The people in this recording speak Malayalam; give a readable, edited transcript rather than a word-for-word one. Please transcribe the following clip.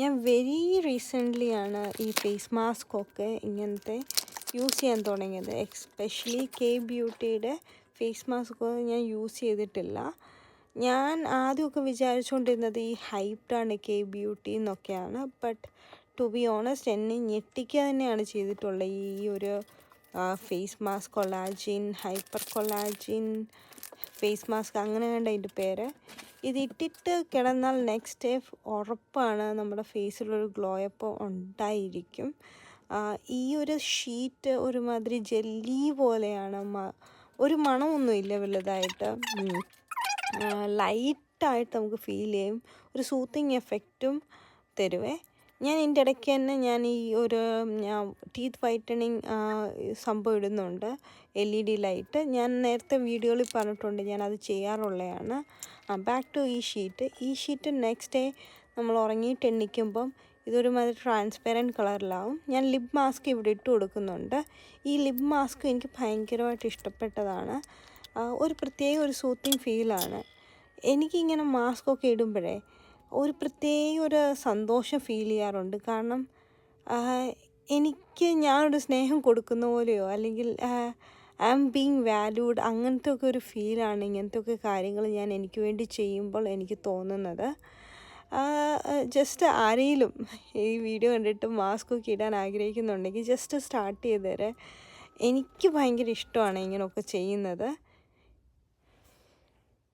ഞാൻ വെരി റീസെൻ്റ്ലി ആണ് ഈ ഫേസ് മാസ്ക് ഒക്കെ ഇങ്ങനത്തെ യൂസ് ചെയ്യാൻ തുടങ്ങിയത്. എസ്പെഷ്യലി കെ ബ്യൂട്ടിയുടെ ഫേസ് മാസ്ക് ഞാൻ യൂസ് ചെയ്തിട്ടില്ല. ഞാൻ ആദ്യമൊക്കെ വിചാരിച്ചുകൊണ്ടിരുന്നത് ഈ ഹൈപ്ഡാണ് കെ ബ്യൂട്ടി എന്നൊക്കെയാണ്. ബട്ട് ടു ബി ഓണസ്റ്റ് എന്നെ ഞെട്ടിക്കുക തന്നെയാണ് ചെയ്തിട്ടുള്ളത് ഈ ഒരു face mask. Collagen, hyper collagen face mask, അങ്ങനെ വേണ്ട അതിൻ്റെ പേര്. ഇതിട്ടിട്ട് കിടന്നാൽ നെക്സ്റ്റ് ഡേ ഉറപ്പാണ് നമ്മുടെ ഫേസിലൊരു ഗ്ലോ അപ്പോൾ ഉണ്ടായിരിക്കും. ഈ ഒരു ഷീറ്റ് ഒരുമാതിരി ജെല്ലി പോലെയാണ്, ഒരു മണമൊന്നുമില്ല വലുതായിട്ട്. ലൈറ്റായിട്ട് നമുക്ക് ഫീൽ ചെയ്യും, ഒരു സൂത്തിങ് എഫക്റ്റും തരുവേ. ഞാൻ ഇതിൻ്റെ ഇടയ്ക്ക് തന്നെ ഞാൻ ടീത്ത് വൈറ്റനിങ് സംഭവം ഇടുന്നുണ്ട്, LED ലൈറ്റ്. ഞാൻ നേരത്തെ വീഡിയോയിൽ പറഞ്ഞിട്ടുണ്ട്, ഞാനത് ചെയ്യാറുള്ളതാണ്. ബാക്ക് ടു ഈ ഷീറ്റ് നെക്സ്റ്റ് ഡേ നമ്മൾ ഉറങ്ങിയിട്ട് എണ്ണിക്കുമ്പം ഇതൊരുമാതിരി ട്രാൻസ്പെറൻറ്റ് കളറിലാവും. ഞാൻ ലിപ് മാസ്ക് ഇവിടെ ഇട്ട് കൊടുക്കുന്നുണ്ട്. ഈ ലിപ് മാസ്ക് എനിക്ക് ഭയങ്കരമായിട്ട് ഇഷ്ടപ്പെട്ടതാണ്. ഒരു പ്രത്യേക ഒരു സൂത്തിങ് ഫീലാണ്. എനിക്കിങ്ങനെ മാസ്കൊക്കെ ഇടുമ്പോഴേ ഒരു പ്രത്യേക ഒരു സന്തോഷം ഫീൽ ചെയ്യാറുണ്ട്. കാരണം ഞാനൊരു സ്നേഹം കൊടുക്കുന്ന പോലെയോ അല്ലെങ്കിൽ ഐ ആം ബീങ് വാല്യൂഡ്, അങ്ങനത്തെ ഒക്കെ ഒരു ഫീലാണ് ഇങ്ങനത്തെ ഒക്കെ കാര്യങ്ങൾ ഞാൻ എനിക്ക് വേണ്ടി ചെയ്യുമ്പോൾ എനിക്ക് തോന്നുന്നത്. ജസ്റ്റ് ആരെങ്കിലും ഈ വീഡിയോ കണ്ടിട്ട് മാസ്കൊക്കെ ഇടാൻ ആഗ്രഹിക്കുന്നുണ്ടെങ്കിൽ ജസ്റ്റ് സ്റ്റാർട്ട് ചെയ്തേരെ. എനിക്ക് ഭയങ്കര ഇഷ്ടമാണ് ഇങ്ങനെയൊക്കെ ചെയ്യുന്നത്.